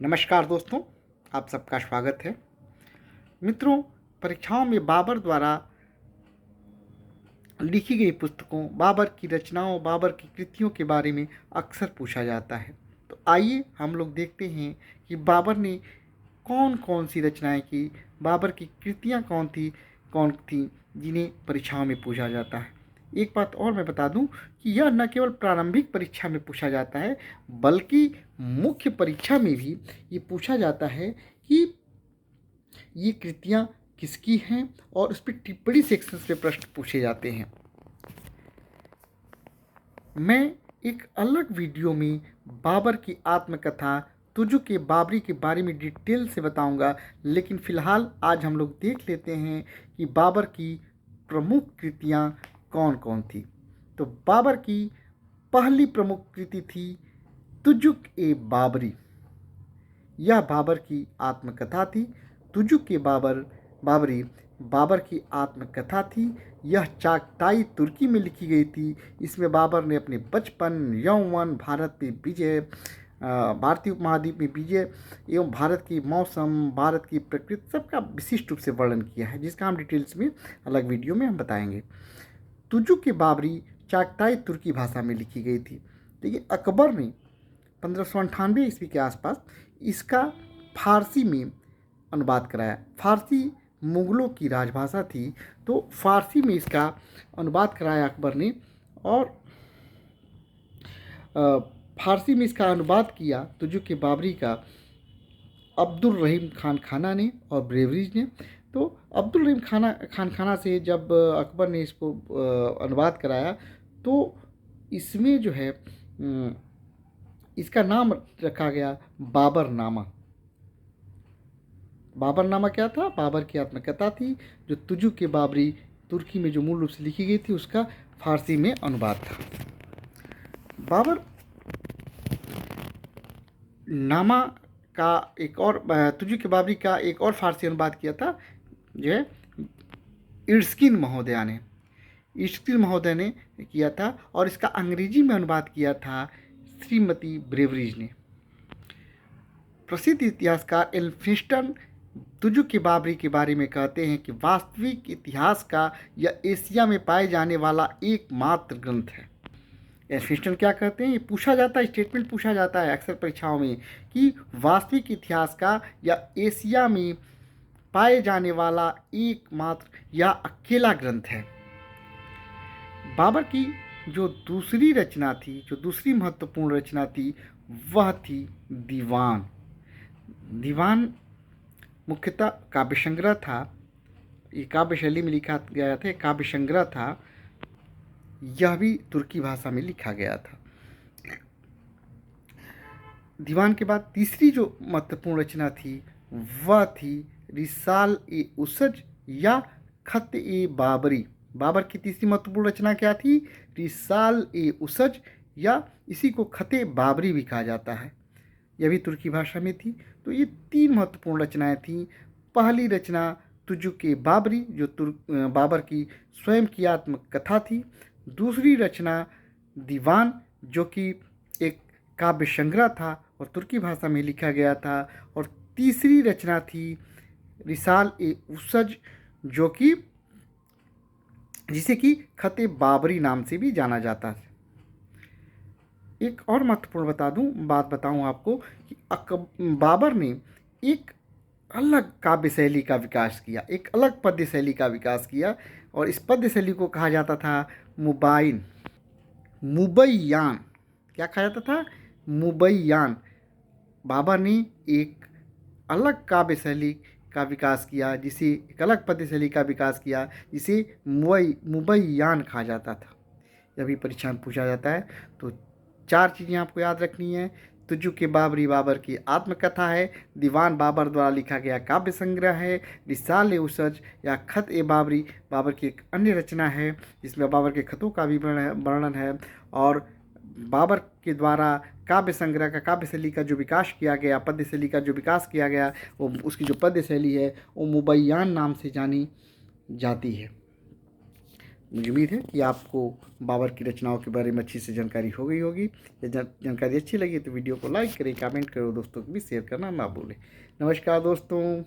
नमस्कार दोस्तों, आप सबका स्वागत है। मित्रों, परीक्षाओं में बाबर द्वारा लिखी गई पुस्तकों, बाबर की रचनाओं, बाबर की कृतियों के बारे में अक्सर पूछा जाता है। तो आइए हम लोग देखते हैं कि बाबर ने कौन कौन सी रचनाएं की, बाबर की कृतियां कौन थी जिन्हें परीक्षाओं में पूछा जाता है। एक बात और मैं बता दूं कि यह न केवल प्रारंभिक परीक्षा में पूछा जाता है, बल्कि मुख्य परीक्षा में भी ये पूछा जाता है कि ये कृतियाँ किसकी हैं, और उस पर टिप्पणी सेक्शंस पे प्रश्न पूछे जाते हैं। मैं एक अलग वीडियो में बाबर की आत्मकथा तुजुक-ए बाबरी के बारे में डिटेल से बताऊंगा, लेकिन फ़िलहाल आज हम लोग देख लेते हैं कि बाबर की प्रमुख कृतियाँ कौन कौन थी। तो बाबर की पहली प्रमुख कृति थी तुजुक-ए बाबरी। यह बाबर की आत्मकथा थी। तुजुक-ए बाबरी बाबर की आत्मकथा थी। यह चागताई तुर्की में लिखी गई थी। इसमें बाबर ने अपने बचपन, यौवन, भारतीय उपमहाद्वीप में विजय एवं भारत की मौसम, भारत की प्रकृति सबका विशिष्ट रूप से वर्णन किया है, जिसका हम डिटेल्स में अलग वीडियो में हम बताएंगे। तुजुक-ए बाबरी चागताई तुर्की भाषा में लिखी गई थी। देखिए, अकबर ने 1598 ईस्वी के आसपास इसका फारसी में अनुवाद कराया। फारसी मुग़लों की राजभाषा थी, तो फारसी में इसका अनुवाद कराया अकबर ने, और फारसी में इसका अनुवाद किया तुजुक-ए बाबरी का अब्दुल रहीम खान खाना ने और ब्रेवरीज ने। तो अब्दुल रहीम खान खाना से जब अकबर ने इसको अनुवाद कराया, तो इसमें जो है इसका नाम रखा गया बाबरनामा। बाबरनामा क्या था? बाबर की आत्मकथा थी, जो तुजुक-ए बाबरी तुर्की में जो मूल रूप से लिखी गई थी, उसका फारसी में अनुवाद था। बाबर नामा का एक और तुजुक-ए बाबरी का एक और फारसी अनुवाद किया था, जो है इर्स्किन महोदय ने किया था, और इसका अंग्रेजी में अनुवाद किया था श्रीमती ब्रेवरीज ने। प्रसिद्ध इतिहासकार एल्फिंस्टन तुजुक-ए बाबरी के बारे में कहते हैं कि वास्तविक इतिहास का यह एशिया में पाए जाने वाला एकमात्र ग्रंथ है। एल्फिंस्टन क्या कहते हैं? ये पूछा जाता है, स्टेटमेंट पूछा जाता है अक्सर परीक्षाओं में कि वास्तविक इतिहास का यह एशिया में पाए जाने वाला एकमात्र या अकेला ग्रंथ है। बाबर की जो दूसरी रचना थी, जो दूसरी महत्वपूर्ण रचना थी, वह थी दीवान। दीवान मुख्यतः काव्य संग्रह था। ये काव्य शैली में लिखा गया था, काव्य संग्रह था। यह भी तुर्की भाषा में लिखा गया था। दीवान के बाद तीसरी जो महत्वपूर्ण रचना थी, वह थी रिसाल-ए-उसज या खत-ए-बाबरी। बाबर की तीसरी महत्वपूर्ण रचना क्या थी? रिसाल-ए-उसज, या इसी को खत-ए-बाबरी भी कहा जाता है। यह भी तुर्की भाषा में थी। तो ये तीन महत्वपूर्ण रचनाएं थीं। पहली रचना तुजुक-ए बाबरी, जो बाबर की स्वयं की आत्मकथा थी। दूसरी रचना दीवान, जो कि एक काव्य संग्रह था और तुर्की भाषा में लिखा गया था। और तीसरी रचना थी रिसाल-ए-उसज, जो कि जिसे कि खत-ए-बाबरी नाम से भी जाना जाता है। एक और महत्वपूर्ण बात बताऊं आपको कि बाबर ने एक अलग काव्य शैली का विकास किया, एक अलग पद्य शैली का विकास किया, और इस पद्य शैली को कहा जाता था मुबैयान। क्या कहा जाता था? मुबैयान। बाबर ने एक अलग काव्य शैली का विकास किया, जिसे एक अलग पद्य शैली का विकास किया, जिसे मुबैयान कहा जाता था। यह भी परीक्षा में पूछा जाता है। तो चार चीज़ें आपको याद रखनी है। तुजुक-ए बाबरी बाबर की आत्मकथा है। दीवान बाबर द्वारा लिखा गया काव्य संग्रह है। रिसाल-ए-उसज या खत-ए-बाबरी बाबर की एक अन्य रचना है, जिसमें बाबर के खतों का भी वर्णन है। और बाबर के द्वारा काव्य संग्रह का, काव्य शैली का जो विकास किया गया, पद्य शैली का जो विकास किया गया, वो उसकी जो पद्य शैली है वो मुबैयान नाम से जानी जाती है। मुझे उम्मीद है कि आपको बाबर की रचनाओं के बारे में अच्छी से जानकारी हो गई होगी। यदि जानकारी अच्छी लगी तो वीडियो को लाइक करें, कमेंट करो, दोस्तों को भी शेयर करना ना भूलें। नमस्कार दोस्तों।